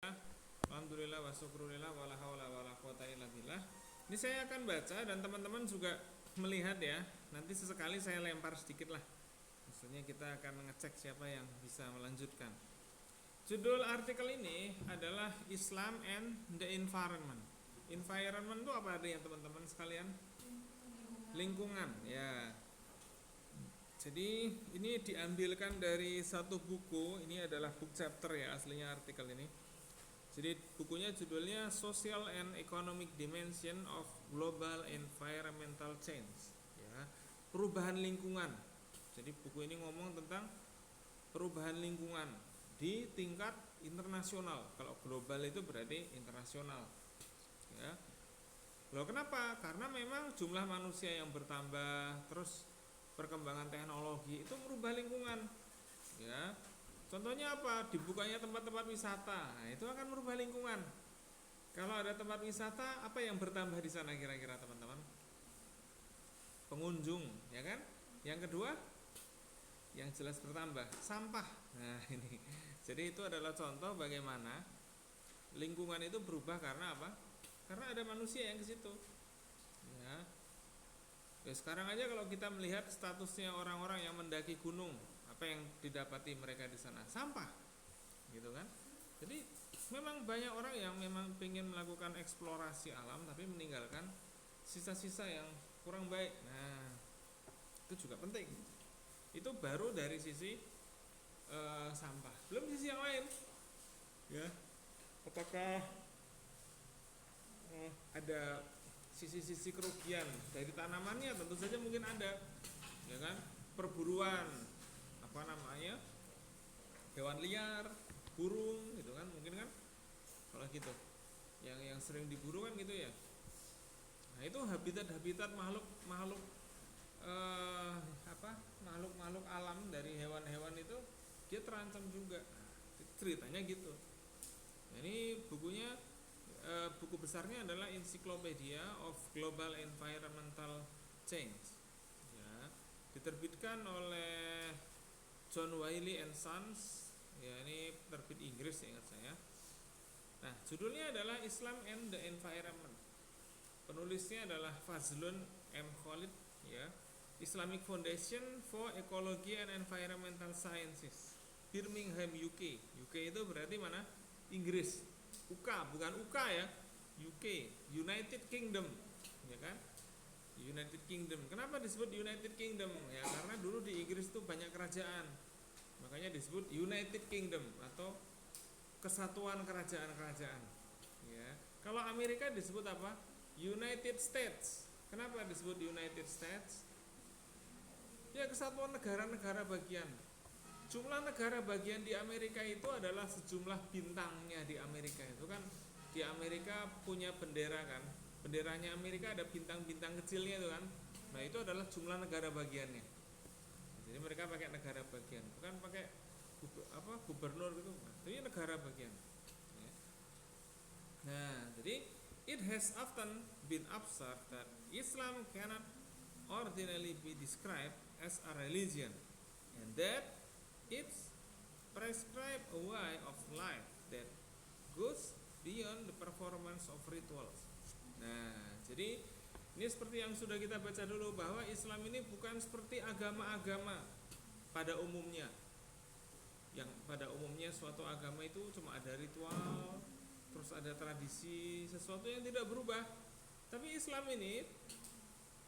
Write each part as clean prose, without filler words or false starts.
Alhamdulillah wa syukrulillah wala haula wala quwata illa billah. Ini saya akan baca dan teman-teman juga melihat ya. Nanti sesekali saya lempar sedikit lah. Maksudnya kita akan mengecek siapa yang bisa melanjutkan. Judul artikel ini adalah Islam and the Environment. Environment itu apa artinya teman-teman sekalian? Lingkungan ya. Jadi ini diambilkan dari satu buku. Ini adalah book chapter ya aslinya artikel ini. Jadi bukunya judulnya Social and Economic Dimension of Global Environmental Change ya, perubahan lingkungan. Jadi buku ini ngomong tentang perubahan lingkungan di tingkat internasional. Kalau global itu berarti internasional ya. Loh kenapa? Karena memang jumlah manusia yang bertambah, terus perkembangan teknologi itu merubah lingkungan ya. Contohnya apa? Dibukanya tempat-tempat wisata, nah, itu akan merubah lingkungan. Kalau ada tempat wisata, apa yang bertambah di sana kira-kira teman-teman? Pengunjung, ya kan? Yang kedua, yang jelas bertambah, sampah. Nah ini, jadi itu adalah contoh bagaimana lingkungan itu berubah karena apa? Karena ada manusia yang ke situ. Ya. Sekarang aja kalau kita melihat statusnya orang-orang yang mendaki gunung, apa yang didapati mereka di sana? Sampah, gitu kan? Jadi memang banyak orang yang memang ingin melakukan eksplorasi alam, tapi meninggalkan sisa-sisa yang kurang baik. Nah, itu juga penting. Itu baru dari sisi sampah. Belum sisi yang lain, ya. Apakah ada sisi-sisi kerugian dari tanamannya? Tentu saja mungkin ada, ya kan? Perburuan, apa namanya, hewan liar, burung, gitu kan? Mungkin kan? Kalau gitu, yang sering diburu kan gitu ya. Nah itu habitat makhluk makhluk alam dari hewan-hewan itu dia terancam juga. Nah, ceritanya gitu. Ini bukunya. Buku besarnya adalah Encyclopedia of Global Environmental Change ya, diterbitkan oleh John Wiley and Sons ya, ini terbit Inggris ingat saya. Nah judulnya adalah Islam and the Environment, penulisnya adalah Fazlun M. Khalid ya, Islamic Foundation for Ecology and Environmental Sciences, Birmingham UK. UK itu berarti mana? Inggris. UK bukan UK ya, UK, United Kingdom, ya kan? United Kingdom. Kenapa disebut United Kingdom? Ya karena dulu di Inggris itu banyak kerajaan, makanya disebut United Kingdom atau kesatuan kerajaan-kerajaan. Ya. Kalau Amerika disebut apa? United States. Kenapa disebut United States? Ya kesatuan negara-negara bagian. Jumlah negara bagian di Amerika itu adalah sejumlah bintangnya di Amerika itu kan. Di Amerika punya bendera kan. Benderanya Amerika ada bintang-bintang kecilnya itu kan. Nah itu adalah jumlah negara bagiannya. Jadi mereka pakai negara bagian, bukan pakai gubernur itu. Nah, ini negara bagian. Ya. Nah jadi it has often been observed that Islam cannot ordinarily be described as a religion, and that it's prescribe a way of life that goes beyond the performance of rituals. Nah, jadi ini seperti yang sudah kita baca dulu bahwa Islam ini bukan seperti agama-agama pada umumnya. Yang pada umumnya suatu agama itu cuma ada ritual, terus ada tradisi, sesuatu yang tidak berubah. Tapi Islam ini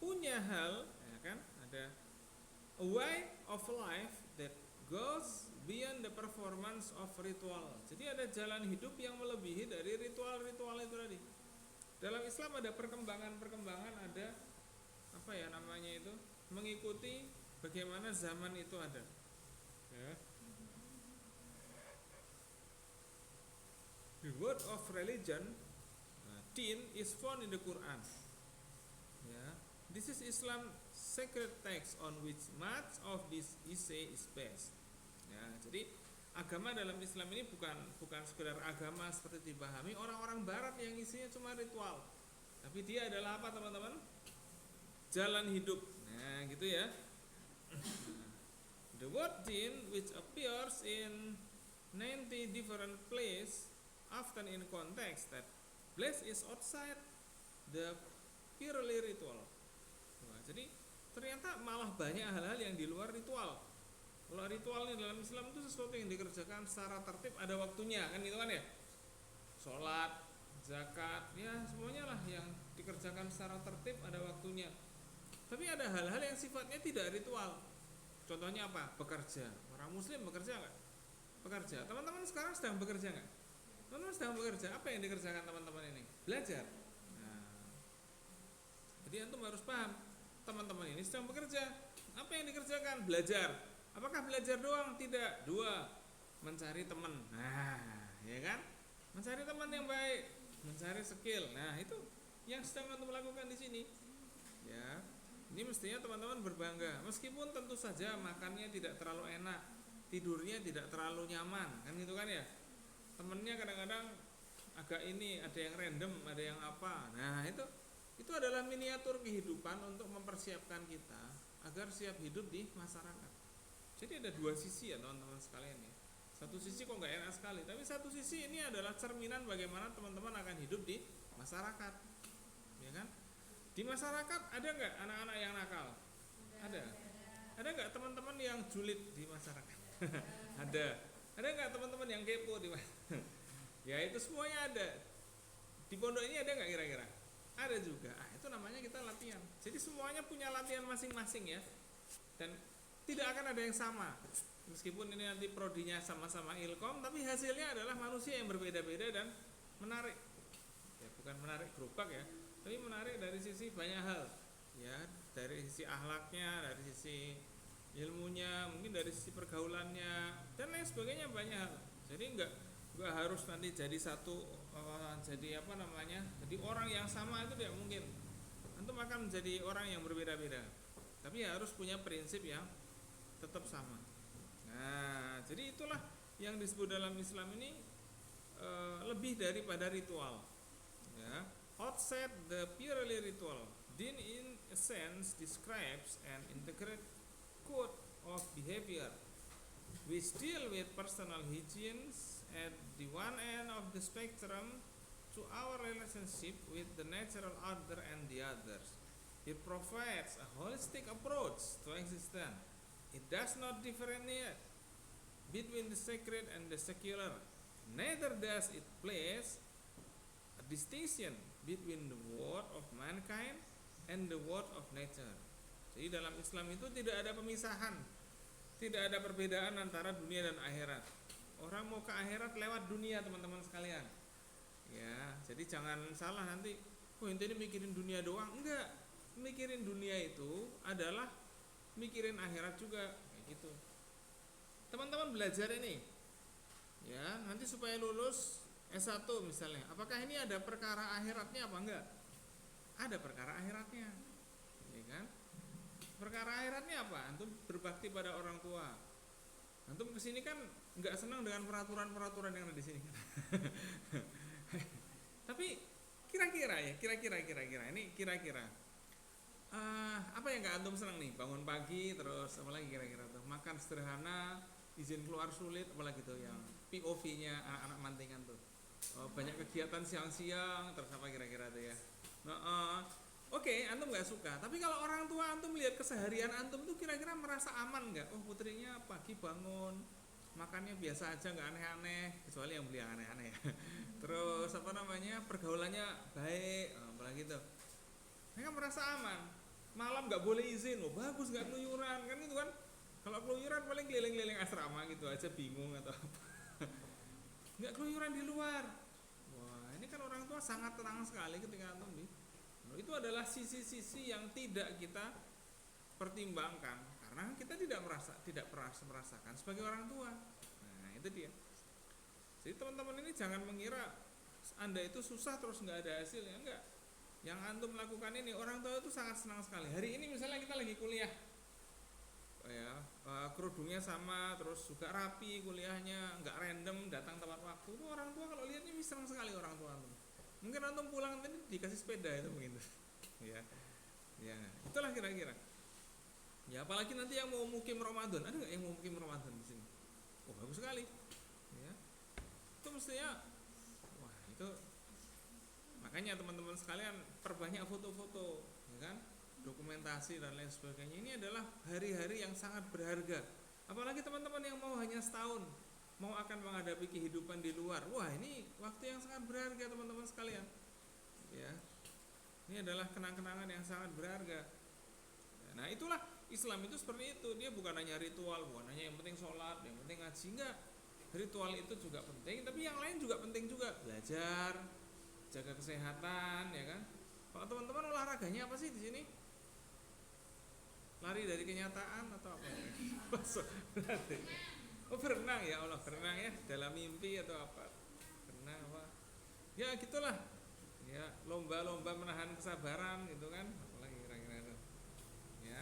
punya hal, ya kan? Ada a way of life that goes beyond the performance of ritual. Jadi ada jalan hidup yang melebihi dari ritual-ritual itu tadi. Dalam Islam ada perkembangan-perkembangan, ada apa ya namanya itu, mengikuti bagaimana zaman itu ada. Ya. The word of religion, din, is found in the Quran. Ya. This is Islam sacred text on which much of this essay is based. Ya, jadi agama dalam Islam ini bukan sekedar agama seperti dipahami orang-orang Barat yang isinya cuma ritual, tapi dia adalah apa teman-teman? Jalan hidup. Nah, gitu ya. The word din, which appears in 90 different places often in context that blessed is outside the purely ritual. Nah, jadi ternyata malah banyak hal-hal yang di luar ritual. Kalau ritual ini dalam Islam itu sesuatu yang dikerjakan secara tertib, ada waktunya, kan gitu kan ya. Sholat, zakat, ya semuanya lah yang dikerjakan secara tertib, ada waktunya. Tapi ada hal-hal yang sifatnya tidak ritual. Contohnya apa? Bekerja. Orang muslim bekerja nggak? Bekerja. Teman-teman sekarang sedang bekerja nggak? Teman-teman sedang bekerja. Apa yang dikerjakan teman-teman ini? Belajar. Nah, jadi antum harus paham. Teman-teman ini sedang bekerja. Apa yang dikerjakan? Belajar. Apakah belajar doang? Tidak. Dua, mencari teman. Nah, ya kan? Mencari teman yang baik, mencari skill. Nah, itu yang sedang antum lakukan di sini. Ya. Ini mestinya teman-teman berbangga. Meskipun tentu saja makannya tidak terlalu enak, tidurnya tidak terlalu nyaman, kan gitu kan ya. Temennya kadang-kadang agak ini, ada yang random, ada yang apa. Nah, itu adalah miniatur kehidupan untuk mempersiapkan kita agar siap hidup di masyarakat. Jadi ada dua sisi ya teman-teman sekalian ya. Satu sisi kok nggak enak sekali, tapi satu sisi ini adalah cerminan bagaimana teman-teman akan hidup di masyarakat, ya kan? Di masyarakat ada nggak anak-anak yang nakal? Ada. Ada nggak teman-teman yang julid di masyarakat? Ada. Ada nggak teman-teman yang kepo di masyarakat? Ya itu semuanya ada. Di pondok ini ada nggak kira-kira? Ada juga. Itu namanya kita latihan. Jadi semuanya punya latihan masing-masing ya. Dan tidak akan ada yang sama. Meskipun ini nanti prodinya sama-sama ilkom, tapi hasilnya adalah manusia yang berbeda-beda dan menarik. Ya, bukan menarik gerobak ya, tapi menarik dari sisi banyak hal. Ya, dari sisi akhlaknya, dari sisi ilmunya, mungkin dari sisi pergaulannya dan lain sebagainya banyak hal. Jadi enggak harus nanti jadi satu jadi apa namanya? Jadi orang yang sama itu tidak mungkin. Antum akan menjadi orang yang berbeda-beda. Tapi harus punya prinsip yang tetap sama. Nah, jadi itulah yang disebut dalam Islam ini lebih daripada ritual. Ya, outside the purely ritual, din in a sense describes an integrated code of behavior. We deal with personal hygiene at the one end of the spectrum to our relationship with the natural order and the others. It provides a holistic approach to existence. It does not differentiate between the sacred and the secular. Neither does it place a distinction between the world of mankind and the world of nature. Jadi dalam Islam itu tidak ada pemisahan, tidak ada perbedaan antara dunia dan akhirat. Orang mau ke akhirat lewat dunia teman-teman sekalian. Ya, jadi jangan salah nanti. Ini mikirin dunia doang. Enggak, mikirin dunia itu adalah mikirin akhirat juga, kayak gitu. Teman-teman belajar ini, ya nanti supaya lulus S1 misalnya, apakah ini ada perkara akhiratnya apa enggak? Ada perkara akhiratnya, ya kan? Perkara akhiratnya apa? Antum berbakti pada orang tua. Antum kesini kan enggak senang dengan peraturan-peraturan yang ada di sini. Tapi kira-kira ini kira-kira. Apa yang gak antum senang nih? Bangun pagi terus apalagi kira-kira tuh? Makan sederhana, izin keluar sulit, apalagi tuh yang POV-nya anak-anak mantingan tuh. Banyak kegiatan siang-siang, terus apa kira-kira tuh ya? Oke, antum gak suka. Tapi kalau orang tua antum lihat keseharian antum tuh kira-kira merasa aman gak? Oh putrinya pagi bangun, makannya biasa aja, gak aneh-aneh, kecuali yang beli yang aneh-aneh ya. Terus apa namanya, pergaulannya baik, apalagi tuh. Mereka merasa aman. Malam nggak boleh izin, bagus nggak keluyuran kan gitu kan. Kalau keluyuran paling keliling-keliling asrama gitu aja, bingung atau apa. Nggak keluyuran di luar. Wah, ini kan orang tua sangat tenang sekali ketika antum di. Itu adalah sisi-sisi yang tidak kita pertimbangkan karena kita tidak pernah merasakan sebagai orang tua. Nah, itu dia. Jadi teman-teman ini jangan mengira Anda itu susah terus nggak ada hasilnya, enggak. Yang antum lakukan ini orang tua itu sangat senang sekali. Hari ini misalnya kita lagi kuliah, ya kerudungnya sama, terus juga rapi kuliahnya, nggak random, datang tepat waktu. Itu orang tua kalau lihatnya senang sekali orang tua antum. Mungkin antum pulang tadi dikasih sepeda itu mungkin, ya, itulah kira-kira. Ya apalagi nanti yang mau mukim Ramadan, ada nggak yang mau mukim Ramadan di sini? Oh bagus sekali, ya. Itu mestinya Makanya teman-teman sekalian perbanyak foto-foto, ya kan? Dokumentasi dan lain sebagainya. Ini adalah hari-hari yang sangat berharga. Apalagi teman-teman yang mau hanya setahun, mau akan menghadapi kehidupan di luar. Wah, ini waktu yang sangat berharga teman-teman sekalian. Ya. Ini adalah kenang-kenangan yang sangat berharga. Nah, itulah Islam itu seperti itu. Dia bukan hanya ritual, bukan hanya yang penting sholat, yang penting ngaji, enggak. Ritual itu juga penting, tapi yang lain juga penting juga. Belajar, jaga kesehatan, ya kan? Kalau teman-teman olahraganya apa sih di sini? Lari dari kenyataan atau apa? Oh, berenang ya Allah, berenang ya dalam mimpi atau apa? Berenang apa? Ya gitulah. Ya, lomba-lomba menahan kesabaran gitu kan? Apalagi kira-kira itu. Ya.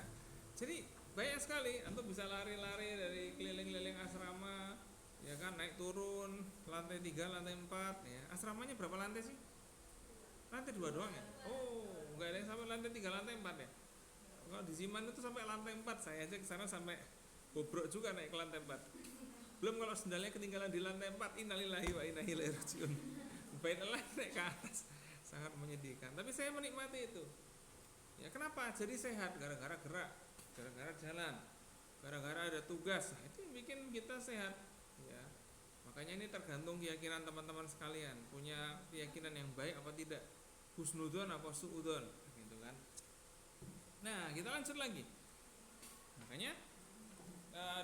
Jadi banyak sekali, antum bisa lari-lari dari keliling-keliling asrama, ya kan, naik turun lantai 3, lantai 4, ya. Asramanya berapa lantai sih? Lantai 2 doang ya? Oh, enggak ada yang sampai lantai 3, lantai 4 ya? Kalau di Ziman itu sampai lantai 4, saya aja ke sana sampai bobrok juga naik ke lantai 4. Belum kalau sendalnya ketinggalan di lantai 4, innalillahi wa inna ilaihi rajiun. Baiklah naik ke atas, sangat menyedihkan. Tapi saya menikmati itu. Ya kenapa? Jadi sehat gara-gara gerak, gara-gara jalan, gara-gara ada tugas. Nah, itu yang bikin kita sehat. Ya. Makanya ini tergantung keyakinan teman-teman sekalian. Punya keyakinan yang baik apa tidak? Husnudon apa suudon, gitu kan? Nah, kita lanjut lagi. Makanya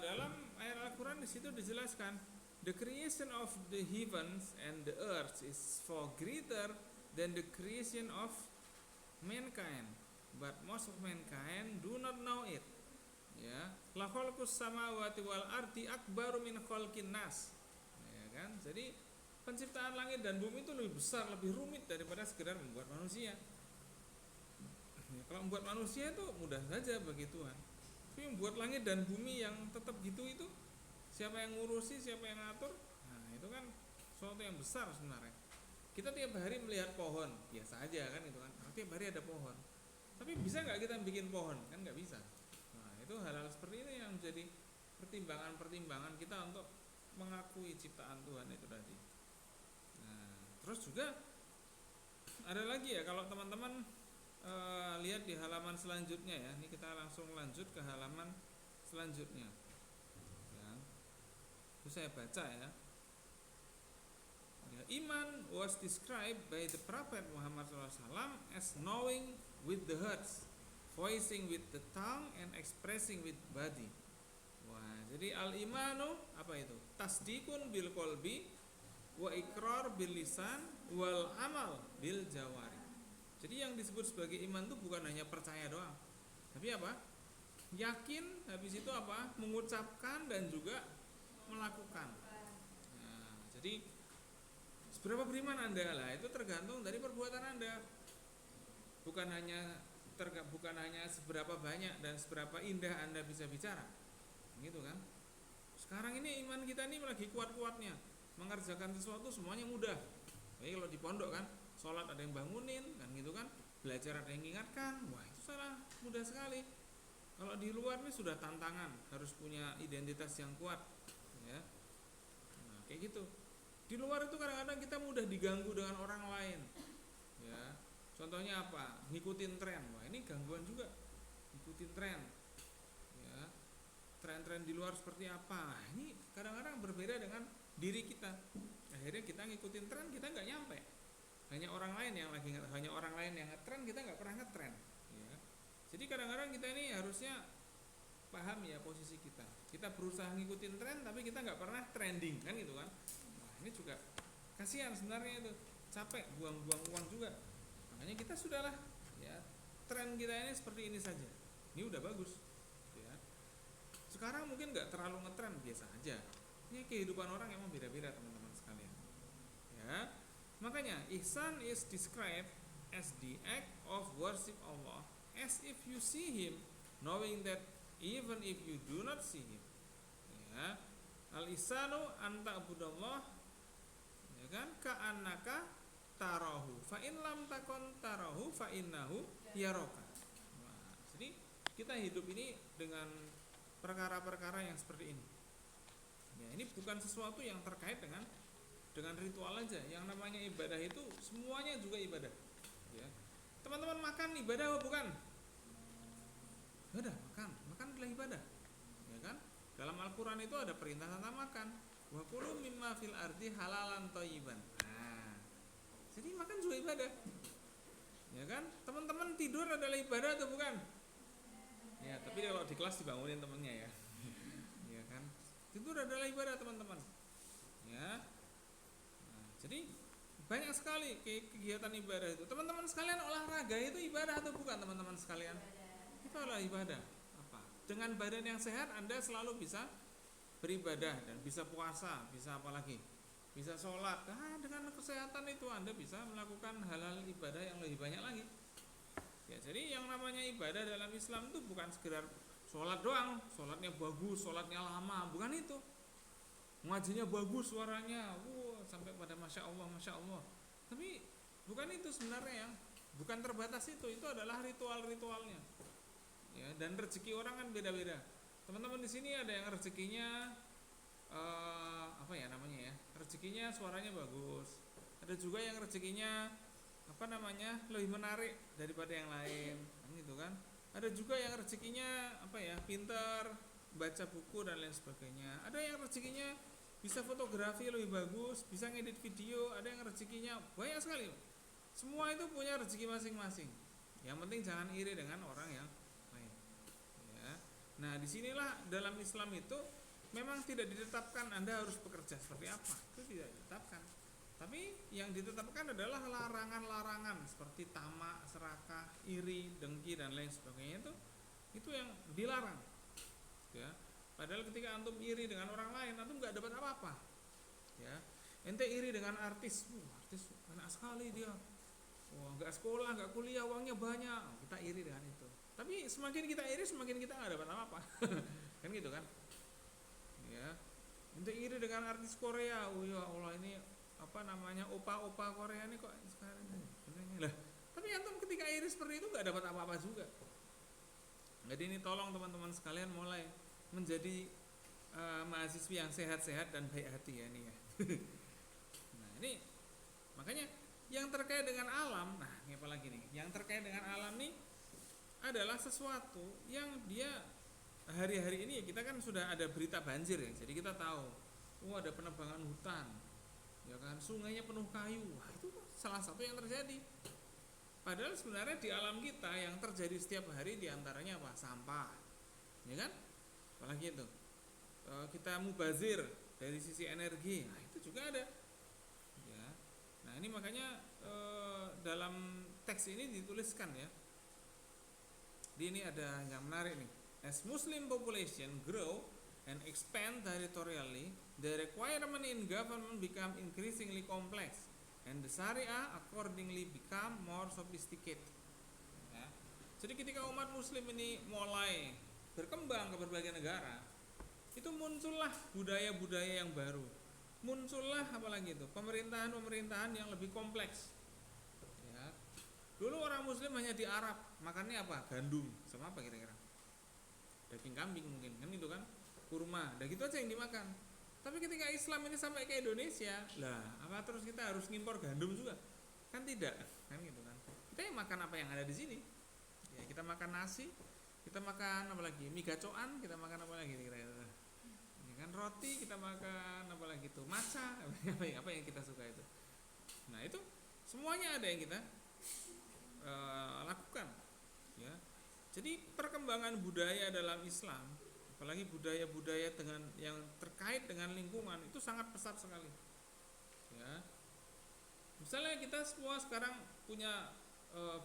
dalam ayat Al-Quran di situ dijelaskan, the creation of the heavens and the earth is far greater than the creation of mankind, but most of mankind do not know it. Ya, la khalqus samawati wal ardi akbaru min khalqin nas. Ya kan? Jadi penciptaan langit dan bumi itu lebih besar, lebih rumit daripada sekedar membuat manusia. Ya, kalau membuat manusia itu mudah saja bagi Tuhan. Tapi membuat langit dan bumi yang tetap gitu itu siapa yang ngurusi, siapa yang ngatur? Nah, itu kan sesuatu yang besar sebenarnya. Kita tiap hari melihat pohon, biasa aja kan itu kan. Tiap hari ada pohon. Tapi bisa nggak kita bikin pohon? Kan nggak bisa. Nah, itu hal-hal seperti ini yang menjadi pertimbangan-pertimbangan kita untuk mengakui ciptaan Tuhan itu tadi. Nah, terus juga ada lagi ya, kalau teman-teman lihat di halaman selanjutnya ya. Ini kita langsung lanjut ke halaman selanjutnya. Ya. Itu saya baca ya. Iman was described by the Prophet Muhammad SAW as knowing with the hearts, voicing with the tongue, and expressing with body. Wah, jadi al-imanu apa itu? Tasdikun bil qalbi wa ikrar bil lisan wal amal bil jawari. Jadi yang disebut sebagai iman itu bukan hanya percaya doang, tapi apa? Yakin, habis itu apa? Mengucapkan dan juga melakukan. Nah, jadi seberapa beriman Anda lah itu tergantung dari perbuatan Anda. Bukan hanya seberapa banyak dan seberapa indah Anda bisa bicara. Gitu kan? Sekarang ini iman kita ini lagi kuat-kuatnya. Mengerjakan sesuatu semuanya mudah. Jadi kalau di pondok kan, sholat ada yang bangunin kan gitu kan, belajar ada yang ingatkan. Wah, itu salah mudah sekali. Kalau di luar ini sudah tantangan, harus punya identitas yang kuat, ya. Nah, kayak gitu. Di luar itu kadang-kadang kita mudah diganggu dengan orang lain, ya. Contohnya apa? Ngikutin tren. Wah, ini gangguan juga. Ngikutin tren, ya. Tren-tren di luar seperti apa? Nah, ini kadang-kadang berbeda dengan diri kita. Akhirnya kita ngikutin tren, kita nggak nyampe. Hanya orang lain yang ngetren, kita nggak pernah ngetren. Ya. Jadi kadang-kadang kita ini harusnya paham ya posisi kita. Kita berusaha ngikutin tren, tapi kita nggak pernah trending kan gitu kan. Nah, ini juga kasihan sebenarnya itu, capek, buang-buang uang juga. Makanya kita sudahlah, ya tren kita ini seperti ini saja. Ini udah bagus. Ya. Sekarang mungkin nggak terlalu ngetren, biasa aja. Ini kehidupan orang emang beda-beda teman-teman sekalian. Ya. Makanya ihsan is described as the act of worship Allah as if you see him, knowing that even if you do not see him. Ya. Al-ihsanu anta abudallah, ya kan, ka'annaka tarahu fa in lam takun tarahu fa innahu yaraka. Nah, jadi kita hidup ini dengan perkara-perkara yang seperti ini. Ya, ini bukan sesuatu yang terkait dengan dengan ritual aja. Yang namanya ibadah itu semuanya juga ibadah. Ya. Teman-teman, makan ibadah apa bukan? Ibadah, makan adalah ibadah. Ya kan? Dalam Al-Qur'an itu ada perintah tentang makan. Wa kulu mimma fil ardi halalan thayyiban. Nah, jadi makan juga ibadah. Ya kan? Teman-teman, tidur adalah ibadah atau bukan? Ya, tapi kalau di kelas dibangunin temennya ya. Ya kan? Tidur adalah ibadah, teman-teman. Ya. Nah, jadi banyak sekali kegiatan ibadah itu. Teman-teman sekalian, olahraga itu ibadah atau bukan, teman-teman sekalian? Itu adalah ibadah. Apa? Dengan badan yang sehat Anda selalu bisa beribadah dan bisa puasa, bisa apa lagi? Bisa sholat. Nah, dengan kesehatan itu Anda bisa melakukan hal-hal ibadah yang lebih banyak lagi. Ya, jadi yang namanya ibadah dalam Islam itu bukan sekedar sholat doang, sholatnya bagus, sholatnya lama, bukan itu. Ngajinya bagus suaranya, sampai pada masya Allah. Tapi bukan itu sebenarnya, yang bukan terbatas itu adalah ritual-ritualnya. Ya, dan rezeki orang kan beda-beda. Teman-teman di sini ada yang rezekinya apa ya namanya ya? Rezekinya suaranya bagus. Ada juga yang rezekinya lebih menarik daripada yang lain, gitu kan? Ada juga yang rezekinya pintar, baca buku dan lain sebagainya. Ada yang rezekinya bisa fotografi lebih bagus, bisa ngedit video. Ada yang rezekinya banyak sekali. Semua itu punya rezeki masing-masing. Yang penting jangan iri dengan orang yang lain. Ya. Nah, disinilah dalam Islam itu memang tidak ditetapkan Anda harus bekerja seperti apa. Itu tidak ditetapkan. Tapi yang ditetapkan adalah larangan-larangan seperti tamak, serakah, iri, dengki dan lain sebagainya, itu yang dilarang. Ya. Padahal ketika antum iri dengan orang lain, antum nggak dapat apa-apa. Ya. Ente iri dengan artis, artis enak sekali dia. Nggak sekolah, nggak kuliah, uangnya banyak. Kita iri dengan itu. Tapi semakin kita iri, semakin kita nggak dapat apa-apa. Kan gitu kan? Ya. Ente iri dengan artis Korea, ya Allah, ini opa-opa Korea ini kok sekarang lah. Tapi antum ketika iri seperti itu nggak dapat apa-apa juga. Jadi ini tolong teman-teman sekalian mulai menjadi mahasiswi yang sehat-sehat dan baik hati ya ini ya. Nah, ini makanya yang terkait dengan alam. Nah, ini apa lagi nih? Yang terkait dengan alam nih adalah sesuatu yang dia hari-hari ini kita kan sudah ada berita banjir ya. Jadi kita tahu, ada penebangan hutan. Ya kan, sungainya penuh kayu. Wah, itu salah satu yang terjadi. Padahal sebenarnya di alam kita yang terjadi setiap hari diantaranya apa? Sampah, ya kan? Apalagi itu kita mubazir dari sisi energi, nah itu juga ada. Ya, nah ini makanya dalam teks ini dituliskan ya. Di ini ada yang menarik nih. As Muslim population grow and expand territorially, the requirement in government become increasingly complex, and the Sharia accordingly become more sophisticated. Ya. Jadi ketika umat Muslim ini mulai berkembang ke berbagai negara, itu muncullah budaya-budaya yang baru, muncullah apalagi itu pemerintahan-pemerintahan yang lebih kompleks. Ya. Dulu orang Muslim hanya di Arab, makannya apa? Gandum, sama apa kira-kira? Daging kambing mungkin, kan itu kan? Kurma, dan gitu aja yang dimakan. Tapi ketika Islam ini sampai ke Indonesia, lah apa terus kita harus ngimpor gandum juga? Kan tidak, kan gitu kan? Kita yang makan apa yang ada di sini. Ya, kita makan nasi, kita makan apa lagi? Mie gacoan, kita makan apa lagi kira-kira? Ya kan, roti kita makan apa lagi tuh? Matcha, apa yang kita suka itu. Nah, itu semuanya ada yang kita lakukan. Ya. Jadi perkembangan budaya dalam Islam, apalagi budaya-budaya dengan yang terkait dengan lingkungan itu sangat pesat sekali. Ya. Misalnya kita semua sekarang punya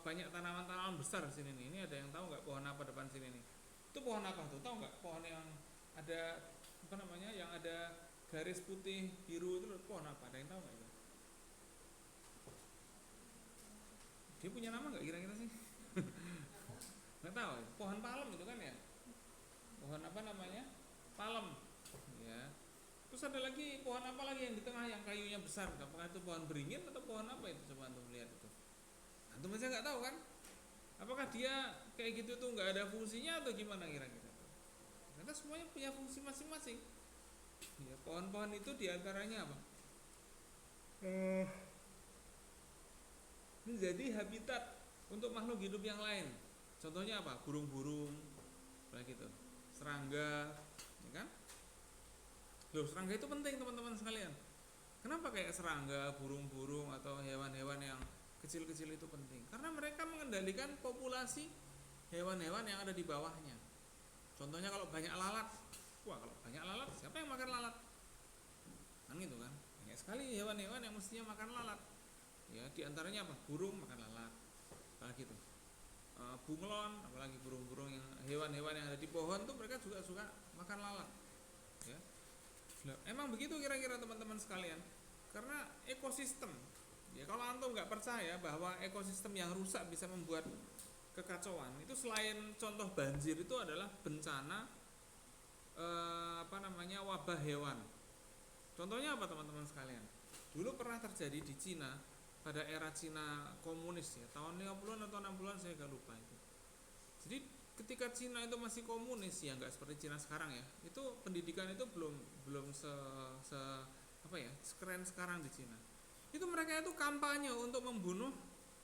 banyak tanaman-tanaman besar di sini nih. Ini ada yang tahu nggak pohon apa depan sini nih? Itu pohon apa tuh? Tahu nggak? Pohon yang ada yang ada garis putih biru itu pohon apa? Ada yang tahu nggak itu? Dia punya nama nggak kira-kira sih? Nggak tahu. Pohon palem itu kan ya? Pohon apa namanya? Palem. Ya. Terus ada lagi pohon apa lagi yang di tengah yang kayunya besar? Apakah itu pohon beringin atau pohon apa itu? Coba antum lihat itu. Antum aja nggak tahu kan? Apakah dia kayak gitu tuh nggak ada fungsinya atau gimana kira-kira? Karena semuanya punya fungsi masing-masing. Ya, pohon-pohon itu diantaranya apa? eh, menjadi habitat untuk makhluk hidup yang lain. Contohnya apa? Burung-burung, kayak gitu, serangga, ya kan? Loh, serangga itu penting teman-teman sekalian. Kenapa kayak serangga, burung-burung atau hewan-hewan yang kecil-kecil itu penting? Karena mereka mengendalikan populasi hewan-hewan yang ada di bawahnya. Contohnya kalau banyak lalat, wah kalau banyak lalat siapa yang makan lalat? Kan gitu kan? Banyak sekali hewan-hewan yang mestinya makan lalat. Ya, diantaranya apa? Burung makan lalat, apalagi itu bunglon, apalagi burung-burung yang hewan-hewan yang ada di pohon tuh mereka juga suka makan lalat. Ya, nah, emang begitu kira-kira teman-teman sekalian. Karena ekosistem, ya kalau antum nggak percaya bahwa ekosistem yang rusak bisa membuat kekacauan, itu selain contoh banjir itu adalah bencana wabah hewan. Contohnya apa teman-teman sekalian? Dulu pernah terjadi di Cina pada era Cina komunis ya, tahun 50-an atau 60-an saya agak lupa itu. Jadi ketika Cina itu masih komunis ya nggak seperti Cina sekarang ya. Itu pendidikan itu belum sekeren sekarang di Cina. Itu mereka itu kampanye untuk membunuh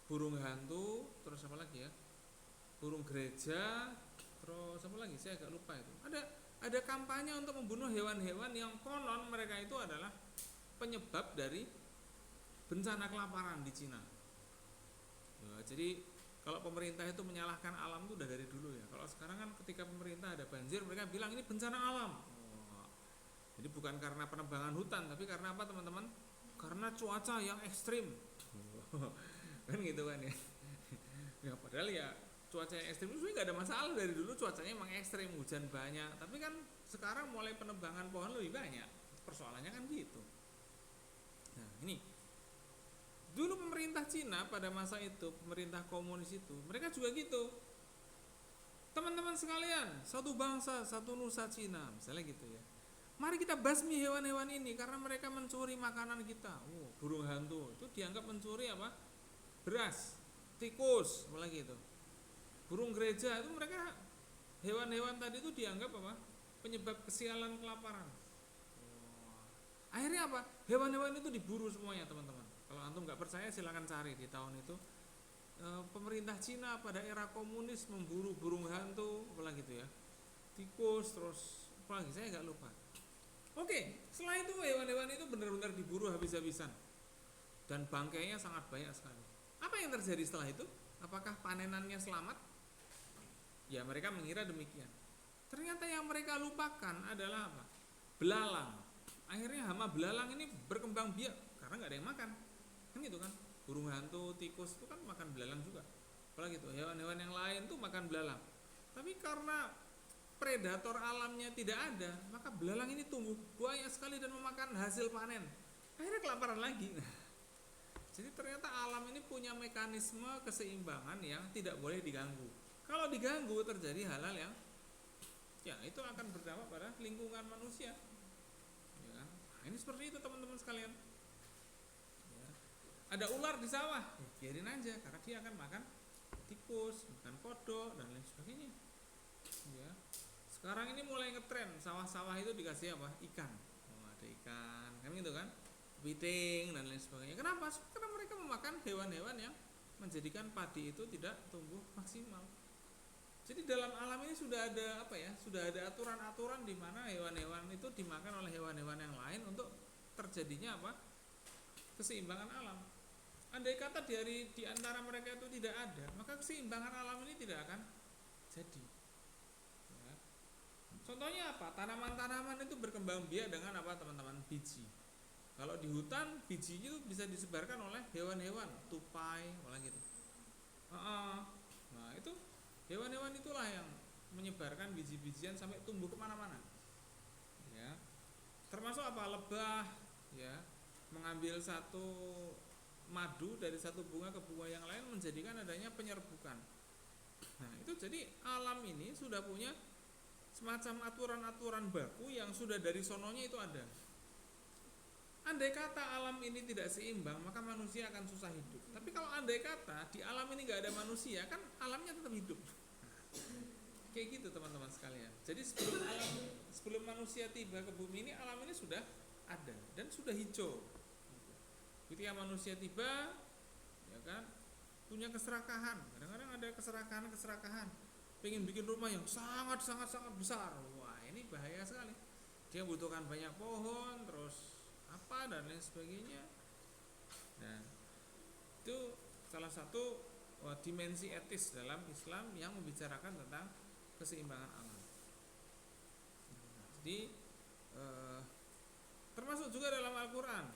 burung hantu, terus apa lagi ya? Burung gereja, terus apa lagi? Saya agak lupa itu. Ada kampanye untuk membunuh hewan-hewan yang konon mereka itu adalah penyebab dari bencana kelaparan di Cina. Ya, jadi kalau pemerintah itu menyalahkan alam itu udah dari dulu ya. Kalau sekarang kan ketika pemerintah ada banjir mereka bilang ini bencana alam. Jadi bukan karena penebangan hutan, tapi karena apa teman-teman? Karena cuaca yang ekstrim. Kan gitu kan ya. Ya padahal ya cuaca yang ekstrim itu nggak ada masalah, dari dulu cuacanya emang ekstrim, hujan banyak. Tapi kan sekarang mulai penebangan pohon lebih banyak. Persoalannya kan gitu. Nah ini dulu pemerintah Cina pada masa itu, pemerintah komunis itu, mereka juga gitu. Teman-teman sekalian, satu bangsa, satu nusa Cina, misalnya gitu ya. Mari kita basmi hewan-hewan ini karena mereka mencuri makanan kita. Burung hantu itu dianggap mencuri apa? Beras, tikus, apalagi itu. Burung gereja itu mereka, hewan-hewan tadi itu dianggap apa? Penyebab kesialan kelaparan. Akhirnya apa? Hewan-hewan itu diburu semuanya teman-teman. Kalau antum nggak percaya silakan cari di tahun itu. Pemerintah Cina pada era komunis memburu burung hantu, apalagi gitu ya, tikus, terus apalagi saya nggak lupa. Oke, setelah itu hewan-hewan itu benar-benar diburu habis-habisan dan bangkainya sangat banyak sekali. Apa yang terjadi setelah itu? Apakah panenannya selamat? Ya mereka mengira demikian. Ternyata yang mereka lupakan adalah apa? Belalang. Akhirnya hama belalang ini berkembang biak karena nggak ada yang makan. Kan gitu kan? Burung hantu, tikus itu kan makan belalang juga. Apalagi itu hewan-hewan yang lain tuh makan belalang. Tapi karena predator alamnya tidak ada, maka belalang ini tumbuh banyak sekali dan memakan hasil panen. Akhirnya kelaparan lagi. Jadi ternyata alam ini punya mekanisme keseimbangan yang tidak boleh diganggu. Kalau diganggu terjadi hal-hal yang ya itu akan berdampak pada lingkungan manusia. Ya, nah, ini seperti itu teman-teman sekalian. Ada ular di sawah, ya biarin aja karena dia akan makan tikus, makan kodok dan lain sebagainya. Ya. Sekarang ini mulai ngetren sawah-sawah itu dikasih apa? Ikan. Ada ikan, kan gitu kan? Kepiting dan lain sebagainya. Kenapa? Karena mereka memakan hewan-hewan yang menjadikan padi itu tidak tumbuh maksimal. Jadi dalam alam ini sudah ada apa ya? Sudah ada aturan-aturan di mana hewan-hewan itu dimakan oleh hewan-hewan yang lain untuk terjadinya apa? Keseimbangan alam. Andai kata di antara mereka itu tidak ada, maka keseimbangan alam ini tidak akan jadi. Ya. Contohnya apa? Tanaman-tanaman itu berkembang biak dengan apa teman-teman? Biji. Kalau di hutan bijinya itu bisa disebarkan oleh hewan-hewan, tupai, malah gitu. Nah itu hewan-hewan itulah yang menyebarkan biji-bijian sampai tumbuh kemana-mana. Ya. Termasuk apa? Lebah, ya, mengambil satu madu dari satu bunga ke bunga yang lain menjadikan adanya penyerbukan. Nah itu jadi alam ini sudah punya semacam aturan-aturan baku yang sudah dari sononya itu ada. Andai kata alam ini tidak seimbang maka manusia akan susah hidup. Tapi kalau andai kata di alam ini nggak ada manusia kan alamnya tetap hidup. Kayak gitu teman-teman sekalian. Jadi sebelum manusia tiba ke bumi ini alam ini sudah ada dan sudah hijau. Ketika manusia tiba, ya kan, punya keserakahan. Kadang-kadang ada keserakahan, pengen bikin rumah yang sangat besar. Wah, ini bahaya sekali. Dia butuhkan banyak pohon, terus apa dan lain sebagainya. Nah, itu salah satu dimensi etis dalam Islam yang membicarakan tentang keseimbangan alam. Jadi termasuk juga dalam Al-Quran,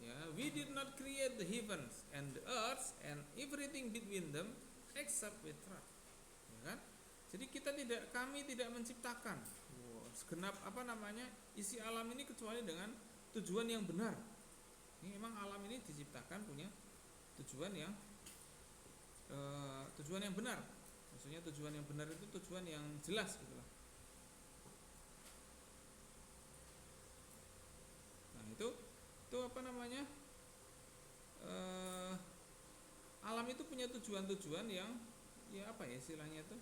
ya, we did not create the heavens and the earth and everything between them except with truth, ya kan? Jadi kami tidak menciptakan segenap isi alam ini kecuali dengan tujuan yang benar. Ini memang alam ini diciptakan punya tujuan yang benar. Maksudnya tujuan yang benar itu tujuan yang jelas gitu lah. Nah, itu alam itu punya tujuan-tujuan yang istilahnya itu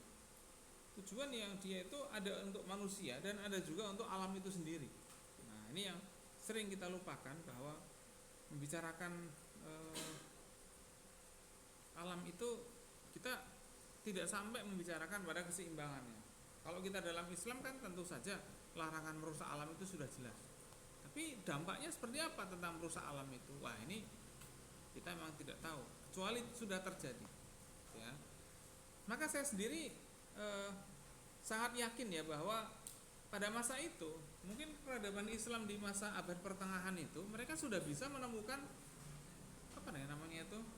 tujuan yang dia itu ada untuk manusia dan ada juga untuk alam itu sendiri. Nah, ini yang sering kita lupakan, bahwa membicarakan alam itu kita tidak sampai membicarakan pada keseimbangannya. Kalau kita dalam Islam kan tentu saja larangan merusak alam itu sudah jelas. Tapi dampaknya seperti apa tentang merusak alam itu? Wah, ini kita memang tidak tahu, kecuali sudah terjadi, ya. Maka saya sendiri sangat yakin ya bahwa pada masa itu, mungkin peradaban Islam di masa abad pertengahan itu, mereka sudah bisa menemukan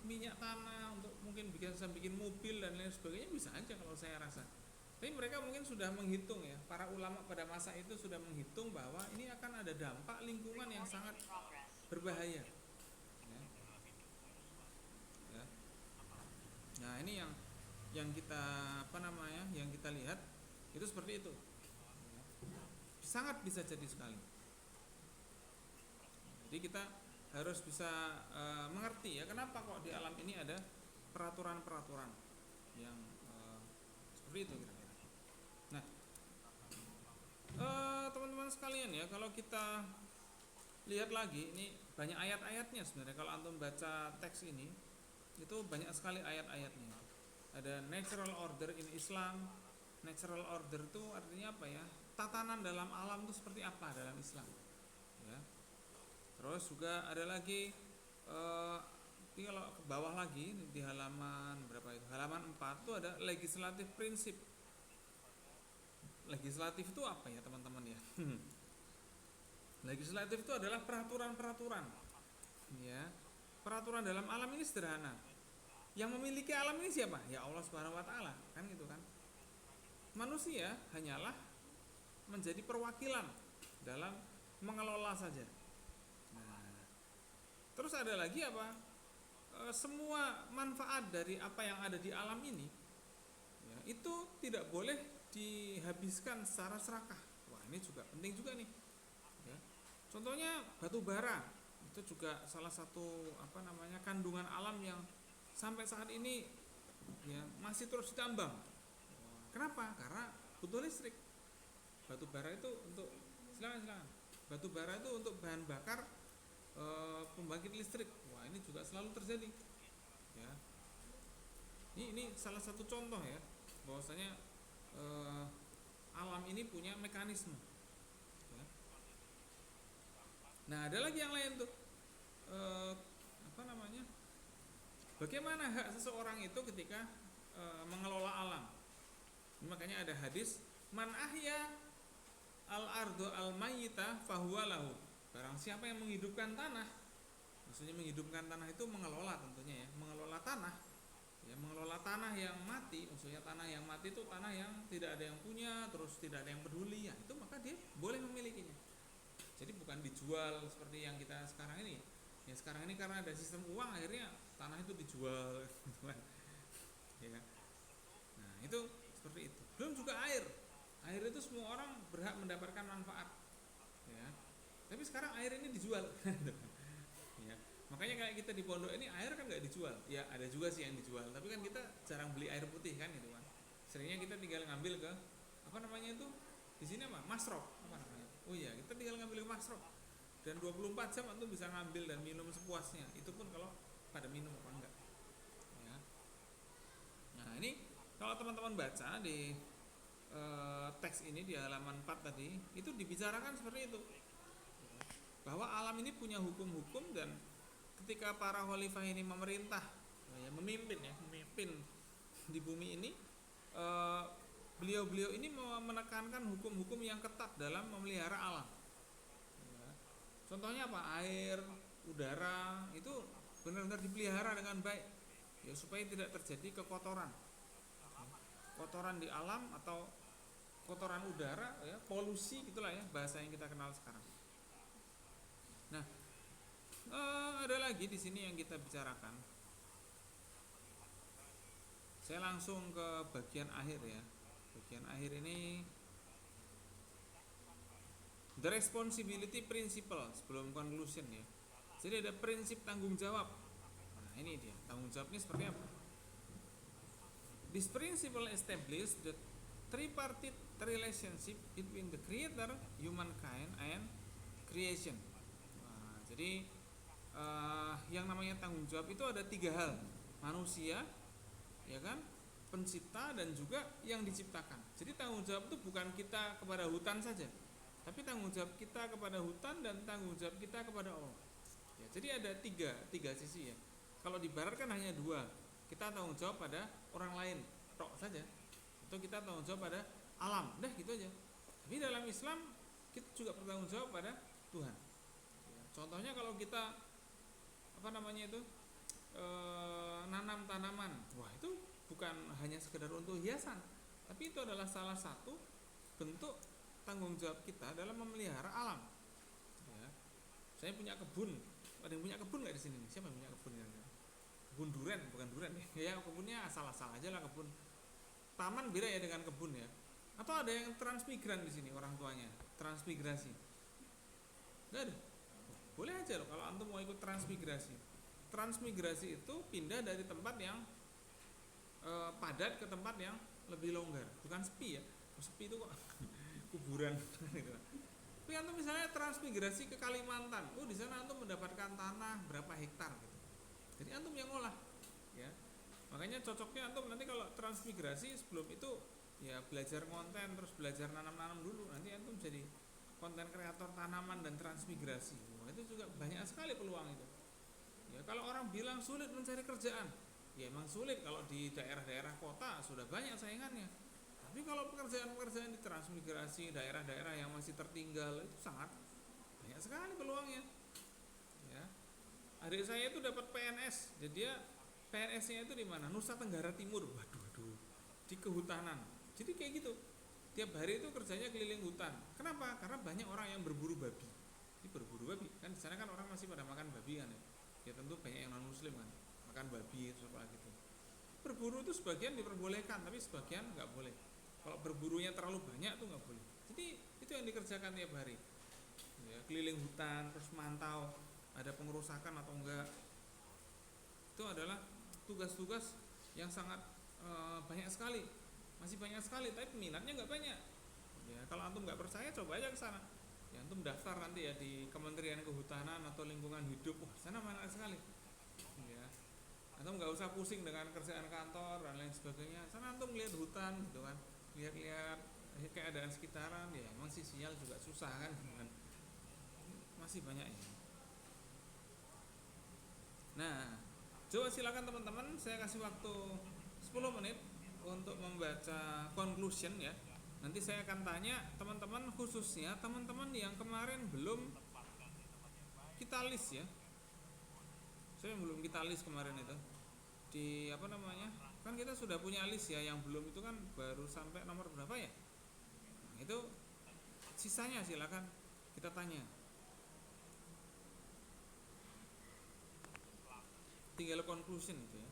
minyak tanah untuk mungkin bikin mobil dan lain sebagainya, bisa aja kalau saya rasa. Tapi mereka mungkin sudah menghitung, ya, para ulama pada masa itu sudah menghitung bahwa ini akan ada dampak lingkungan yang sangat berbahaya. Ya. Ya. Nah, ini yang kita yang kita lihat itu seperti itu. Sangat bisa jadi sekali. Jadi kita harus bisa mengerti, ya, kenapa kok di alam ini ada peraturan-peraturan yang seperti itu kira-kira. Nah, teman-teman sekalian, ya, kalau kita lihat lagi, ini banyak ayat-ayatnya sebenarnya. Kalau antum baca teks ini, itu banyak sekali ayat-ayatnya. Ada natural order in Islam. Natural order itu artinya apa, ya? Tatanan dalam alam itu seperti apa dalam Islam, ya. Terus juga ada lagi ini kalau ke bawah lagi di halaman berapa itu? Halaman 4 itu ada legislatif prinsip. Legislatif itu apa ya, teman-teman, ya? Legislatif itu adalah peraturan-peraturan. Ya. Peraturan dalam alam ini sederhana. Yang memiliki alam ini siapa? Ya Allah Subhanahu wa taala, kan gitu kan. Manusia hanyalah menjadi perwakilan dalam mengelola saja. Nah, terus ada lagi apa? Semua manfaat dari apa yang ada di alam ini, ya, itu tidak boleh dihabiskan secara serakah. Wah, ini juga penting juga nih, ya. Contohnya batu bara, itu juga salah satu kandungan alam yang sampai saat ini, ya, masih terus ditambang. Kenapa? Karena butuh listrik. Batu bara itu untuk silakan. Batu bara itu untuk bahan bakar pembangkit listrik. Wah, ini juga selalu terjadi, ya. Ini salah satu contoh, ya, bahwasanya alam ini punya mekanisme, ya. Nah, ada lagi yang lain tuh, bagaimana hak seseorang itu ketika mengelola alam. Makanya ada hadis, man ahya al-ardu al-mayyita fahuwa lahu. Barang siapa yang menghidupkan tanah, maksudnya menghidupkan tanah itu mengelola, tentunya, ya, mengelola tanah, ya, mengelola tanah yang mati. Maksudnya tanah yang mati itu tanah yang tidak ada yang punya, terus tidak ada yang peduli, ya, itu maka dia boleh memilikinya. Jadi bukan dijual seperti yang kita sekarang ini. Ya, sekarang ini karena ada sistem uang, akhirnya tanah itu dijual, ya. Nah, itu seperti itu. Belum juga air. Air itu semua orang berhak mendapatkan manfaat, ya. Tapi sekarang air ini dijual, ya. Makanya kayak kita di pondok ini air kan nggak dijual, ya, ada juga sih yang dijual. Tapi kan kita jarang beli air putih, kan, gitu kan. Seringnya kita tinggal ngambil ke di sini masrop, Oh iya, kita tinggal ngambil ke masrop. dan 24 jam antum bisa ngambil dan minum sepuasnya, itu pun kalau pada minum apa enggak ya. Nah ini kalau teman-teman baca di teks ini di halaman 4 tadi, itu dibicarakan seperti itu, bahwa alam ini punya hukum-hukum, dan ketika para khalifah ini memerintah ya, memimpin di bumi ini, beliau-beliau ini menekankan hukum-hukum yang ketat dalam memelihara alam ya. Contohnya apa? Air, udara itu benar-benar dipelihara dengan baik ya, supaya tidak terjadi kekotoran di alam atau kotoran udara ya, polusi gitulah ya bahasa yang kita kenal sekarang. Nah, ada lagi di sini yang kita bicarakan. Saya langsung ke bagian akhir ya. Bagian akhir ini the responsibility principle sebelum conclusion ya. Jadi ada prinsip tanggung jawab. Nah, ini dia. Tanggung jawabnya seperti apa? This principle establishes the tripartite relationship between the creator, humankind, and creation. Nah, jadi yang namanya tanggung jawab itu ada 3 hal, manusia, ya kan, pencipta, dan juga yang diciptakan. Jadi tanggung jawab itu bukan kita kepada hutan saja, tapi tanggung jawab kita kepada hutan dan tanggung jawab kita kepada Allah. Ya, jadi ada tiga sisi ya. Kalau di barat kan hanya 2, kita tanggung jawab pada orang lain tok saja, atau kita tanggung jawab pada alam, dah gitu aja. Tapi dalam Islam kita juga bertanggung jawab pada Tuhan ya, contohnya kalau kita nanam tanaman, wah itu bukan hanya sekedar untuk hiasan, tapi itu adalah salah satu bentuk tanggung jawab kita dalam memelihara alam ya. Saya punya kebun, ada yang punya kebun nggak di sini? Siapa yang punya kebun ya? Kebun duren, bukan duren ya, kebunnya asal-asal aja lah, kebun taman beda ya dengan kebun ya. Atau ada yang transmigran di sini, orang tuanya transmigrasi, nggak ada? Boleh aja loh kalau antum mau ikut transmigrasi. Transmigrasi itu pindah dari tempat yang padat ke tempat yang lebih longgar, bukan sepi ya. Sepi itu kok kuburan gitu. Tapi antum misalnya transmigrasi ke Kalimantan, di sana antum mendapatkan tanah berapa hektar gitu. Jadi antum yang ngolah ya. Makanya cocoknya antum nanti kalau transmigrasi sebelum itu ya belajar konten, terus belajar nanam-nanam dulu. Nanti antum jadi konten kreator tanaman dan transmigrasi. Wah, itu juga banyak sekali peluang itu. Ya, kalau orang bilang sulit mencari kerjaan, ya emang sulit. Kalau di daerah-daerah kota sudah banyak saingannya. Tapi kalau pekerjaan-pekerjaan di transmigrasi, daerah-daerah yang masih tertinggal, itu sangat banyak sekali peluangnya. Ya. Adik saya itu dapat PNS, jadi dia PNS-nya itu di mana? Nusa Tenggara Timur. Waduh, di kehutanan. Jadi kayak gitu. Tiap hari itu kerjanya keliling hutan. Kenapa? Karena banyak orang yang berburu babi. Ini berburu babi. Kan di sana kan orang masih pada makan babi kan ya. Ya tentu banyak yang non muslim kan makan babi terus apa gitu. Berburu itu sebagian diperbolehkan, tapi sebagian nggak boleh. Kalau berburunya terlalu banyak tuh nggak boleh. Jadi itu yang dikerjakan tiap hari ya, keliling hutan terus mantau ada pengerusakan atau enggak. Itu adalah tugas-tugas yang sangat banyak sekali, masih banyak sekali, tapi peminatnya nggak banyak ya. Kalau antum nggak percaya coba aja ke sana ya, antum daftar nanti ya di Kementerian Kehutanan atau Lingkungan Hidup. Wah, sana banyak sekali ya. Antum nggak usah pusing dengan kerjaan kantor dan lain sebagainya. Sana antum lihat hutan gitu kan, lihat-lihat keadaan sekitaran ya. Emang sih sinyal juga susah kan, masih banyak ya. Nah, coba silakan teman-teman, saya kasih waktu 10 menit untuk membaca conclusion ya. Nanti saya akan tanya teman-teman, khususnya teman-teman yang kemarin belum kita list ya. Saya belum kita list kemarin itu. Di kan kita sudah punya list ya, yang belum itu kan baru sampai nomor berapa ya? Nah, itu sisanya silakan kita tanya. Tinggal conclusion itu ya.